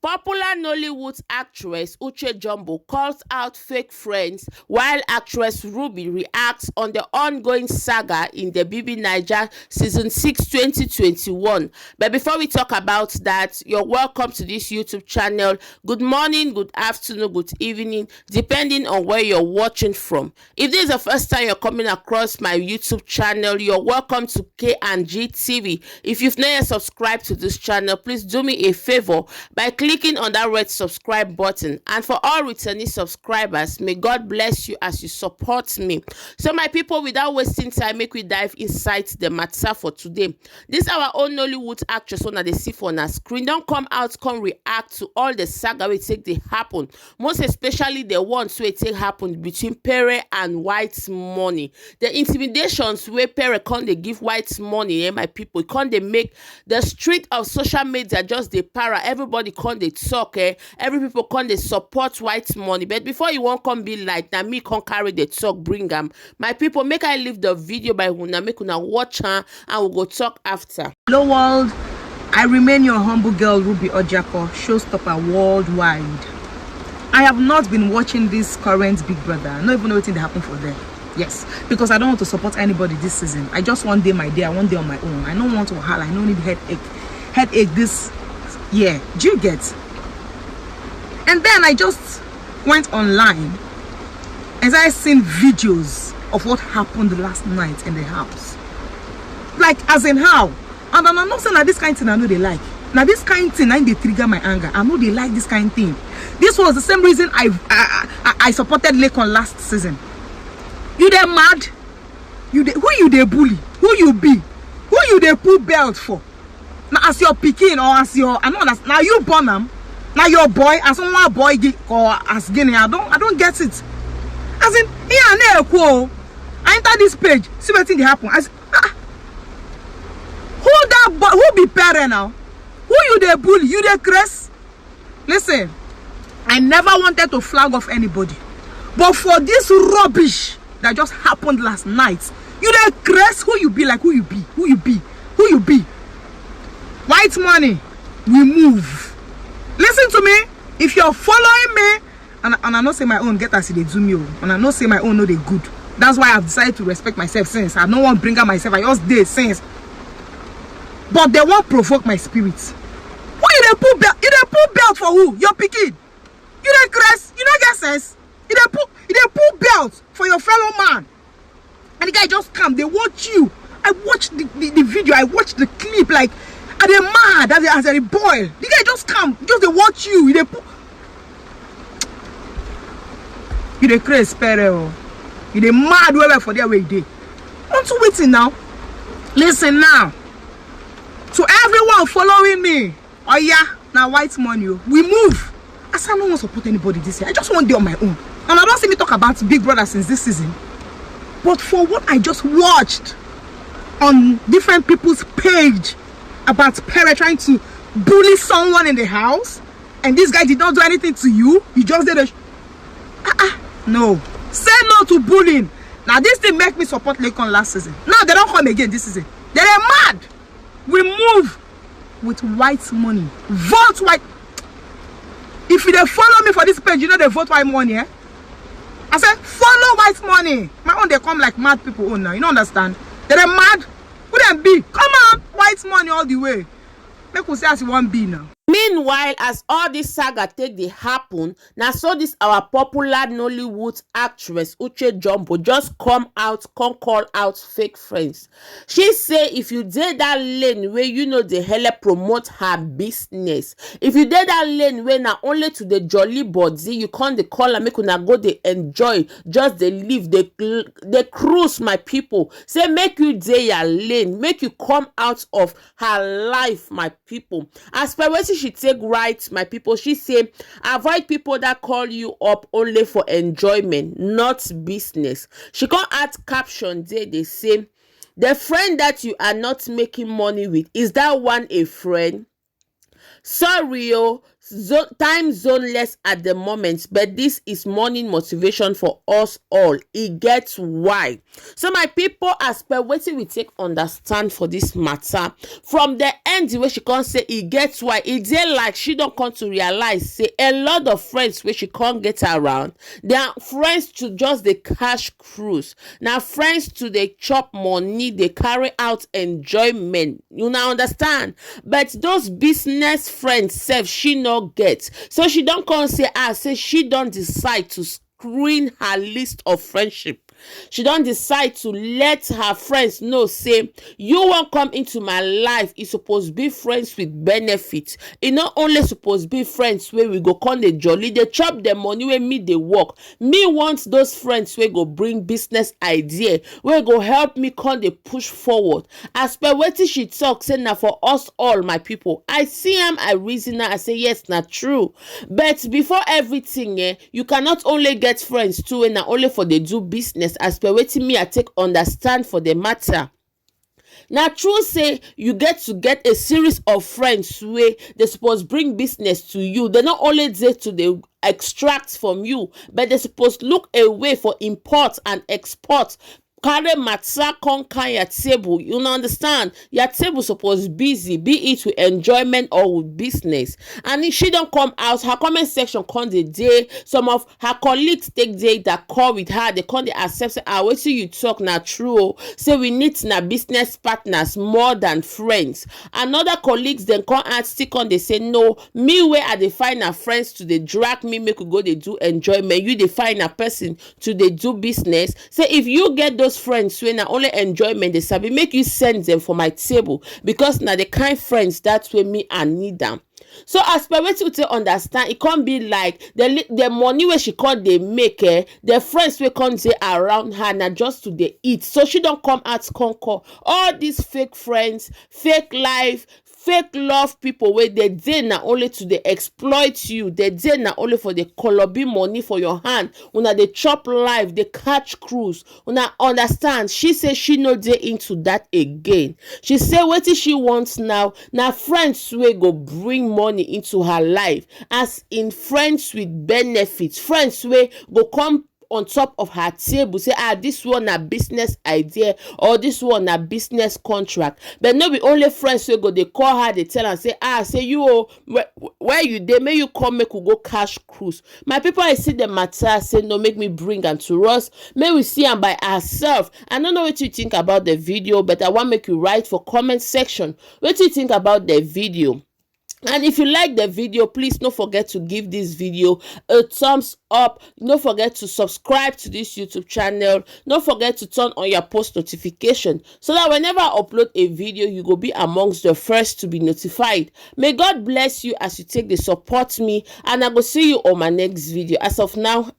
Popular Nollywood actress Uche Jombo calls out fake friends while actress Ruby reacts on the ongoing saga in the Bbnaija Season 6 2021. But before we talk about that, you're welcome to this YouTube channel. Good morning, good afternoon, good evening, depending on where you're watching from. If this is the first time you're coming across my YouTube channel, you're welcome to KONGOSSA TV. If you've not yet subscribed to this channel, please do me a favor by clicking on that red subscribe button. And for all returning subscribers, may God bless you as you support me. So my people, without wasting time, make we dive inside the matter for today. This our own Nollywood actress one that they see on our screen. Don't come out, come react to all the saga we take they happen. Most especially the ones where take happen between Pere and White Money. The intimidations where Pere can't they give White Money, my people, can't they make the street of social media just the para. Everybody can't they talk, every people can't they support White Money. But before you won't come be like now me can't carry the talk, bring them. My people, make I leave the video by Huna, make una watch her and we'll go talk after. Hello world, I remain your humble girl Ruby Ojiako, showstopper worldwide. I have not been watching this current Big Brother. I don't even know what happened for them. Yes, because I don't want to support anybody this season. I just one day my day, I one day on my own. I don't want to holler, I don't need headache this year. Do you get? And then I just went online and I seen videos of what happened last night in the house. Like as in how? And I'm not saying that this kind of thing I know they like. Now this kind of thing they trigger my anger. I know they like this kind of thing. This was the same reason I supported Lekon last season. You they mad? Who you they bully? Who you be? Who you they put belt for? Now as your picking or as your I know that's now you born them. Now your boy as someone boy or as Guinea. I don't get it. As in here and there quo. I enter this page, see what thing they happen. As who that boy who be parent now? Who you they bully? You they crest? Listen, I never wanted to flag off anybody. But for this rubbish that just happened last night, you they crest who you be like who you be? Who you be? Who you be? White Money, we move. Listen to me. If you're following me, and I know say my own get as they do me, and I know say my own know they good. That's why I've decided to respect myself since. I don't want to bring up myself. I just did since. But they won't provoke my spirit. Who you they put belt? You they put belt for who? Your picking. You they crest. You don't get sense. You they put belt for your fellow man. And the guy just come. They watch you. I watched the video. I watched the clip. Like, are they mad? As a boy. The guy just come. Just they watch you. You they put. You they crest, Pere. You they mad wherever for their way day. Want to waiting now? Listen now. To everyone following me, oh yeah, now White Money, we move. As I don't want to support anybody this year, I just want to do on my own. And I don't see me talk about Big Brother since this season. But for what I just watched on different people's page about Pere trying to bully someone in the house, and this guy did not do anything to you, you just did a no. Say no to bullying. Now this thing make me support Lekon last season. Now they don't come again this season. They're mad. We move with White Money. Vote White. If you they follow me for this page, you know they vote White Money, eh? I said follow White Money. My own they come like mad people own now. You don't understand? They're mad. Who them be? Come on, White Money all the way. Make us say as you want be now. Meanwhile, as all this saga take the happen, now so this our popular Nollywood actress Uche Jombo just come call out fake friends. She say if you did that lane where you know the hell promote her business, if you did that lane where now only to the jolly body you can't the call and make una go they enjoy, just they live, they cruise, my people. Say make you day your lane, make you come out of her life, my people. As per what she take right, my people, she say avoid people that call you up only for enjoyment, not business. She can't add caption there. They say the friend that you are not making money with, is that one a friend? Sorry, time zoneless at the moment, but this is morning motivation for us all. It gets why. So my people, as per wetin we take understand for this matter, from the end the way she can't say it gets why, it dey like she don't come to realize say a lot of friends wey she can't get around, they are friends to just the cash cruise. Now friends to the chop money, they carry out enjoyment. You now understand? But those business friends sef she not get. So she don't come say say she don't decide to screen her list of friendship. She don't decide to let her friends know say you won't come into my life. It's supposed to be friends with benefits. It not only supposed to be friends where we go come the jolly, they chop the money where me they work. Me want those friends where go bring business idea, where go help me come they push forward. As per wetin she talk, say now for us all my people. I see am, I reason her, I say yes, not true. But before everything, you cannot only get friends too, and not only for they do business. As per wetin me I take understand for the matter. Now true say you get to get a series of friends wey they supposed bring business to you. They not only there to the extract from you, but they supposed look away for import and export. Carry matter come carry your table. You know understand? Your table supposed busy, be it with enjoyment or with business. And if she don't come out, her comment section come the day. Some of her colleagues take day that call with her. They come they accept say, wait till you talk na true. Say we need na business partners more than friends. Another colleagues then come and stick on. They say no, me where I define her friends to they drag me make we go they do enjoyment. You define a person to they do business. Say if you get those friends when na only enjoyment they sabi, make you send them for my table, because now the kind friends that's where me I need them. So as per wetin to understand, it can't be like the money where she can't they make the friends we can't say around her now just to they eat. So she don't come out conquer all these fake friends, fake life, fake love people where they did not only to they exploit you, they did not only for the colobi money for your hand. Una they chop life, they catch cruise. Una understand? She says she no dey into that again. She say what she wants now friends wey go bring money into her life, as in friends with benefits, friends wey go come on top of her table say this one a business idea or this one a business contract. But no be only friends wey go they call her, they tell her say say you where you dey, may you come make we go cash cruise. My people, I see the matter say no, make me bring am to us, may we see am by ourselves. I don't know what you think about the video, but I want make you write for comment section what you think about the video. And if you like the video, please don't forget to give this video a thumbs up. Don't forget to subscribe to this YouTube channel. Don't forget to turn on your post notification so that whenever I upload a video, you will be amongst the first to be notified. May God bless you as you take the support me, and I will see you on my next video. As of now,